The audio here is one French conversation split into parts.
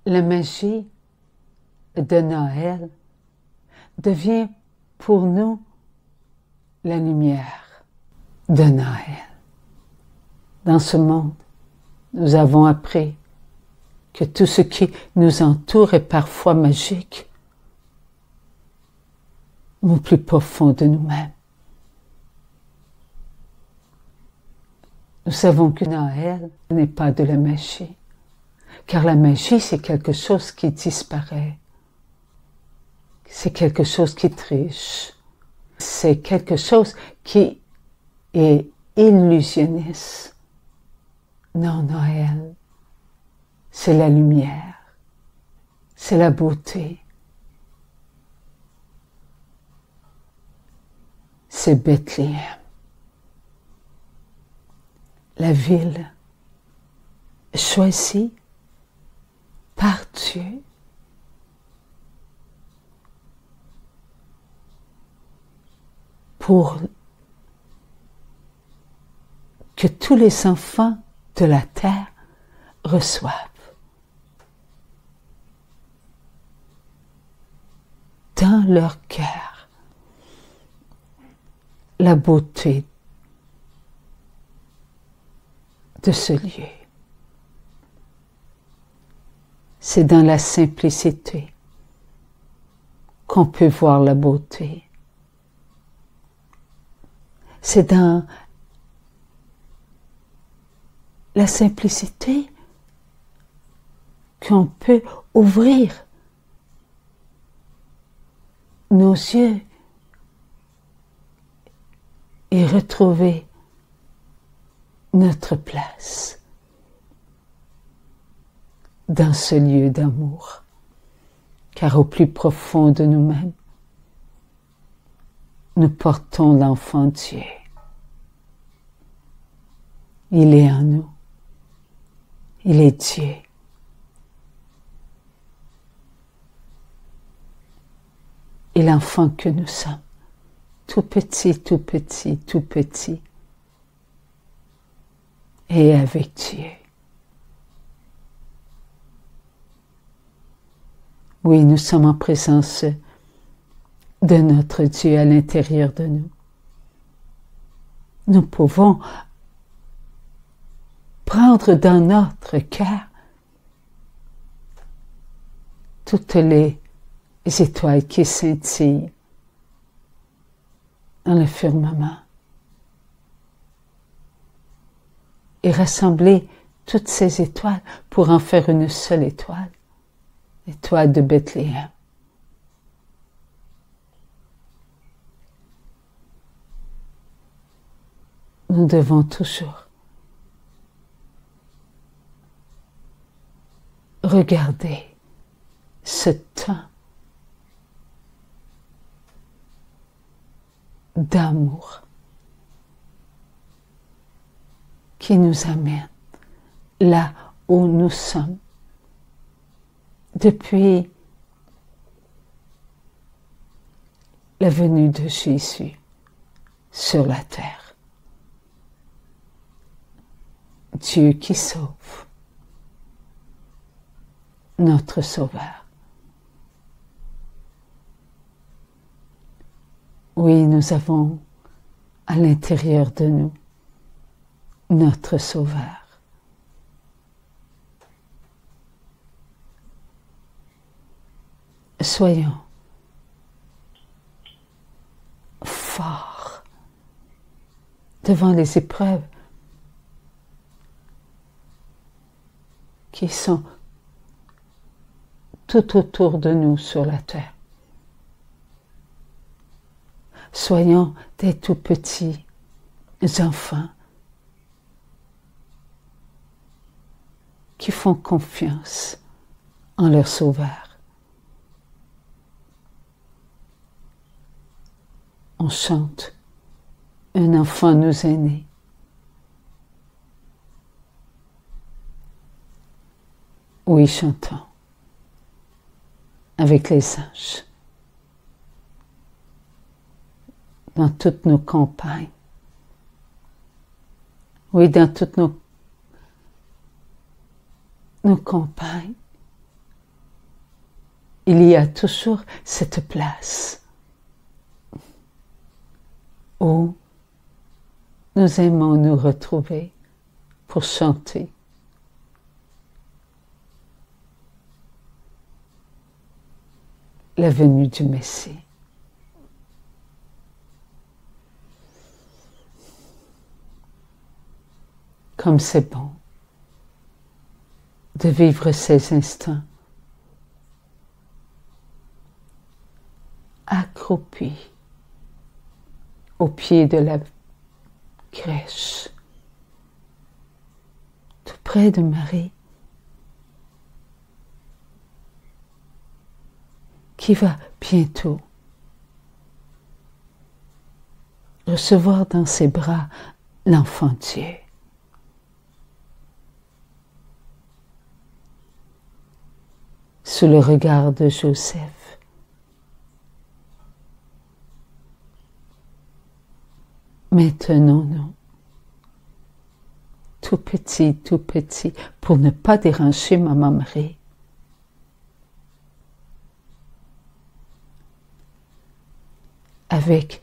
la magie de Noël devient pour nous la lumière de Noël. Dans ce monde, nous avons appris que tout ce qui nous entoure est parfois magique, au plus profond de nous-mêmes. Nous savons que Noël n'est pas de la magie, car la magie, c'est quelque chose qui disparaît. C'est quelque chose qui triche. C'est quelque chose qui est illusionniste. Non, Noël, c'est la lumière, c'est la beauté, c'est Bethléem, la ville choisie par Dieu pour que tous les enfants de la terre reçoivent dans leur cœur la beauté de ce lieu. C'est dans la simplicité qu'on peut voir la beauté. C'est dans la simplicité qu'on peut ouvrir nos yeux et retrouver notre place dans ce lieu d'amour. Car au plus profond de nous-mêmes, nous portons l'enfant Dieu. Il est en nous. Il est Dieu. Et l'enfant que nous sommes, tout petit, tout petit, tout petit, est avec Dieu. Oui, nous sommes en présence de notre Dieu à l'intérieur de nous. Nous pouvons prendre dans notre cœur toutes les étoiles qui scintillent dans le firmament et rassembler toutes ces étoiles pour en faire une seule étoile, l'étoile de Bethléem. Nous devons toujours regarder ce temps d'amour qui nous amène là où nous sommes depuis la venue de Jésus sur la terre. Dieu qui sauve, notre Sauveur. Oui, nous avons à l'intérieur de nous notre Sauveur. Soyons forts devant les épreuves qui sont tout autour de nous sur la terre. Soyons des tout petits enfants qui font confiance en leur Sauveur. On chante, un enfant nous est né. Oui, chantons avec les anges dans toutes nos campagnes. Oui, dans toutes nos campagnes, il y a toujours cette place où nous aimons nous retrouver pour chanter. La venue du Messie. Comme c'est bon de vivre ces instants accroupis au pied de la crèche, tout près de Marie, qui va bientôt recevoir dans ses bras l'enfant Dieu. Sous le regard de Joseph, maintenons-nous tout petit, pour ne pas déranger Maman Marie. Avec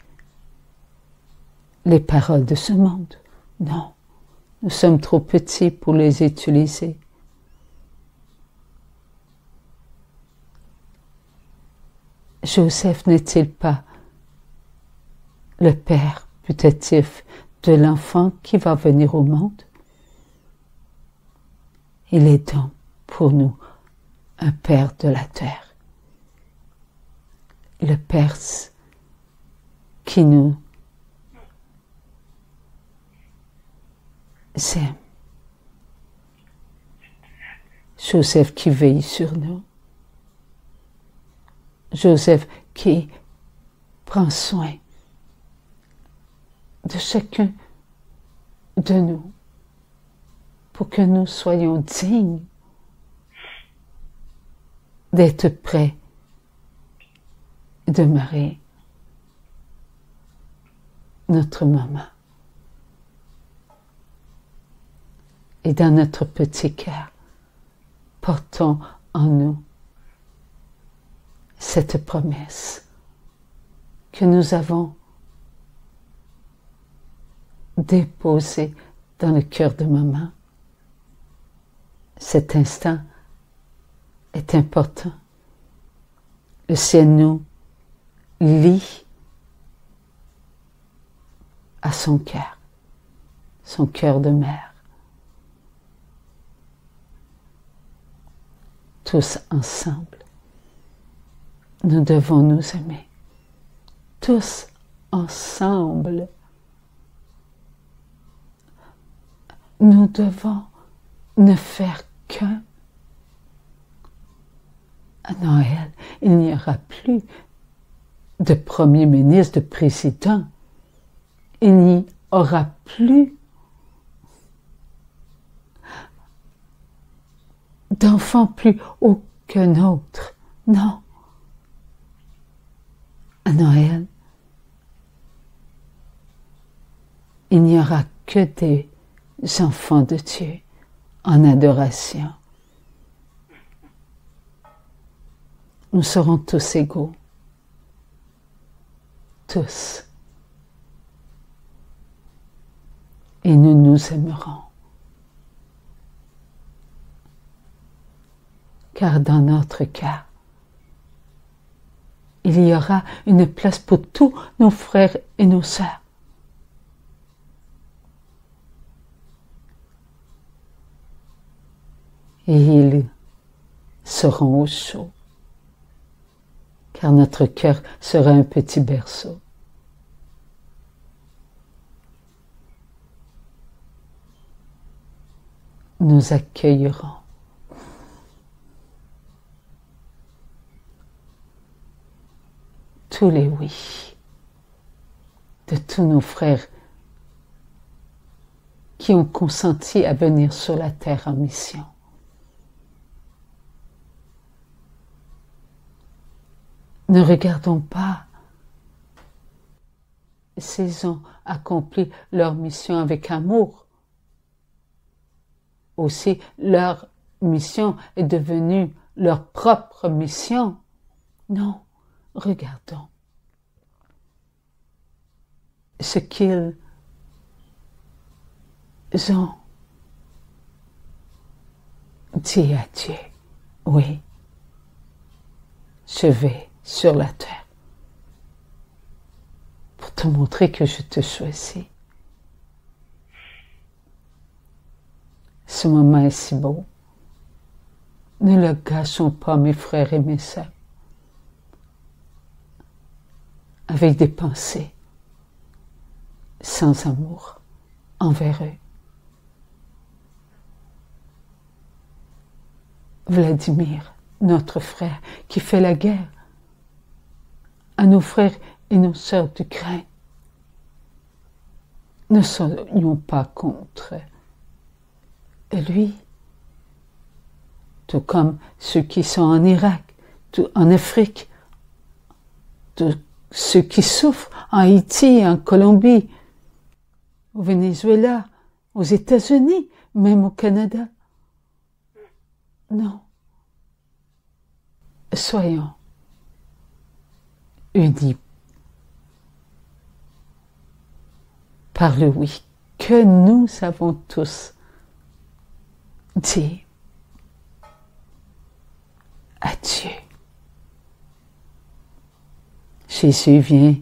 les paroles de ce monde. Non, nous sommes trop petits pour les utiliser. Joseph n'est-il pas le père putatif de l'enfant qui va venir au monde? Il est donc pour nous un père de la terre. Le père qui nous aime. Joseph qui veille sur nous. Joseph qui prend soin de chacun de nous pour que nous soyons dignes d'être près de Marie, notre maman. Et dans notre petit cœur, portons en nous cette promesse que nous avons déposée dans le cœur de maman. Cet instant est important. Le ciel nous lie à son cœur de mère. Tous ensemble, nous devons nous aimer. Tous ensemble, nous devons ne faire qu'un. À Noël, il n'y aura plus de premier ministre, de président. Il n'y aura plus d'enfant plus haut qu'un autre. Non. À Noël, il n'y aura que des enfants de Dieu en adoration. Nous serons tous égaux. Tous. Et nous nous aimerons. Car dans notre cœur, il y aura une place pour tous nos frères et nos sœurs. Et ils seront au chaud, car notre cœur sera un petit berceau. Nous accueillerons tous les oui de tous nos frères qui ont consenti à venir sur la terre en mission. Ne regardons pas s'ils ont accompli leur mission avec amour. Aussi, leur mission est devenue leur propre mission. Non, regardons ce qu'ils ont dit à Dieu. Oui, je vais sur la terre pour te montrer que je te choisis. Ce moment est si beau. Ne le gâchons pas, mes frères et mes sœurs, avec des pensées sans amour envers eux. Vladimir, notre frère, qui fait la guerre à nos frères et nos sœurs d'Ukraine, ne soyons pas contre lui, tout comme ceux qui sont en Irak, en Afrique, ceux qui souffrent en Haïti, en Colombie, au Venezuela, aux États-Unis, même au Canada. Non. Soyons unis par le oui que nous avons tous dit à Dieu. Jésus vient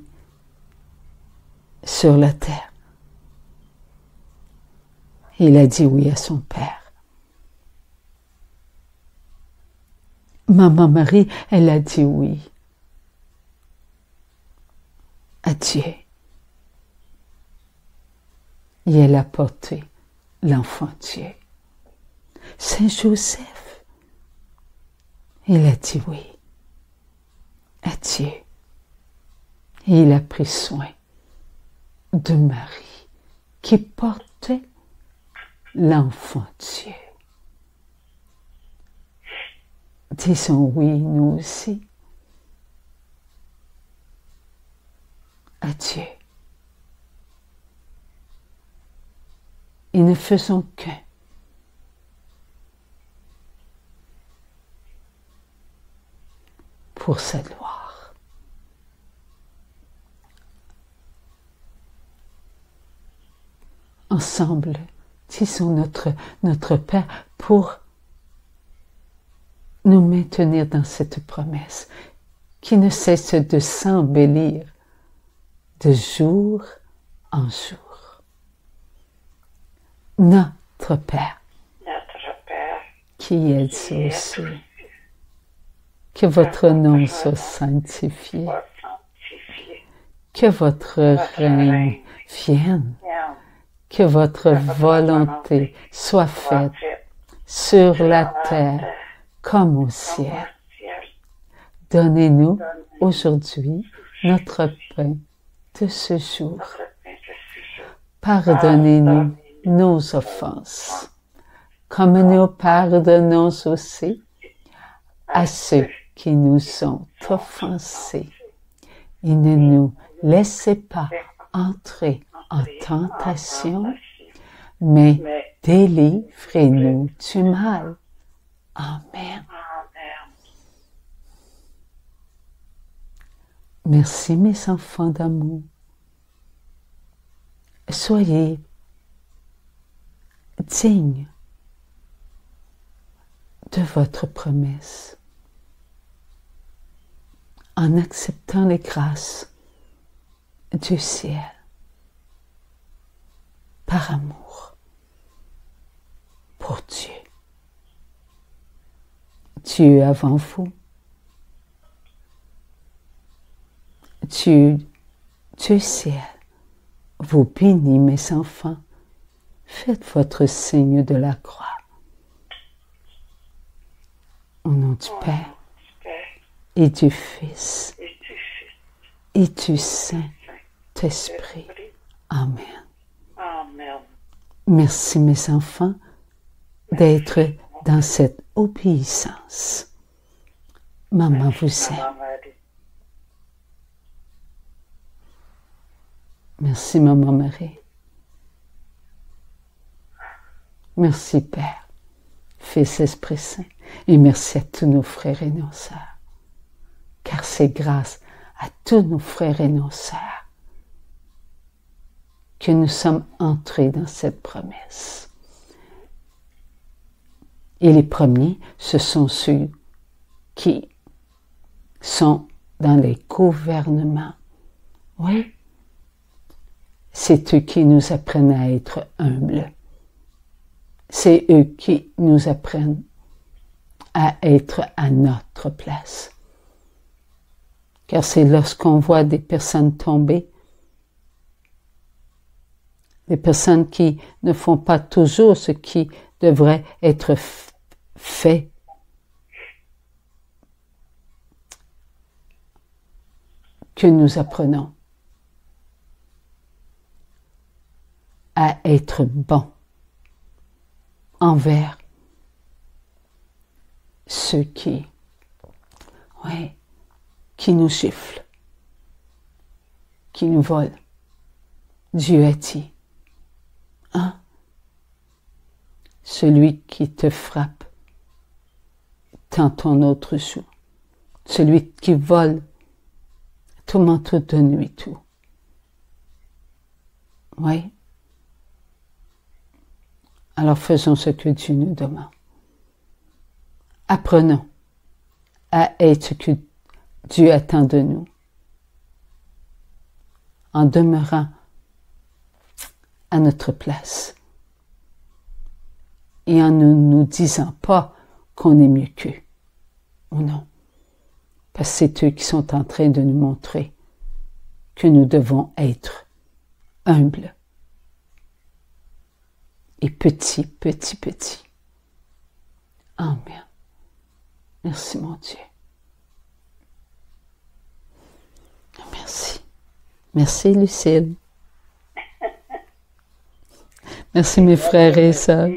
sur la terre. Il a dit oui à son Père. Maman Marie, elle a dit oui à Dieu. Et elle a porté l'enfant Dieu. Saint Joseph, il a dit oui à Dieu. Et il a pris soin de Marie qui portait l'enfant Dieu. Disons oui, nous aussi, à Dieu. Et ne faisons qu'un. Pour sa gloire. Ensemble, disons notre Père pour nous maintenir dans cette promesse qui ne cesse de s'embellir de jour en jour. Notre Père, qui êtes aux cieux, que votre nom soit sanctifié, que votre règne vienne, que votre volonté soit faite sur la terre comme au ciel. Donnez-nous aujourd'hui notre pain de ce jour. Pardonnez-nous nos offenses, comme nous pardonnons aussi à ceux qui nous ont offensés. Et ne nous laissez pas entrer en tentation, mais délivrez-nous du mal. Amen. Merci mes enfants d'amour. Soyez dignes de votre promesse en acceptant les grâces du ciel par amour pour Dieu. Dieu avant vous. Dieu du ciel vous bénit, mes enfants. Faites votre signe de la croix. Au nom du Père et du Fils et du Saint-Esprit. Amen. Merci, mes enfants, d'être dans cette obéissance. Maman vous aime. Merci, Maman Marie. Merci, Père, Fils, Esprit Saint. Et merci à tous nos frères et nos sœurs. Car c'est grâce à tous nos frères et nos sœurs que nous sommes entrés dans cette promesse. Et les premiers, ce sont ceux qui sont dans les gouvernements. Oui, c'est eux qui nous apprennent à être humbles. C'est eux qui nous apprennent à être à notre place. Car c'est lorsqu'on voit des personnes tomber, des personnes qui ne font pas toujours ce qui devrait être fait, que nous apprenons à être bons envers ceux qui nous giflent, qui nous volent. Dieu a dit, hein? Celui qui te frappe, tend ton autre joue. Celui qui vole, ton manteau de nuit tout. Oui. Alors faisons ce que Dieu nous demande. Apprenons à être ce que Dieu attend de nous. En demeurant à notre place. Et en ne nous disant pas qu'on est mieux qu'eux. Ou non. Parce que c'est eux qui sont en train de nous montrer que nous devons être humbles et petits. Amen. Merci mon Dieu. Merci. Merci Lucille. Merci mes frères et sœurs.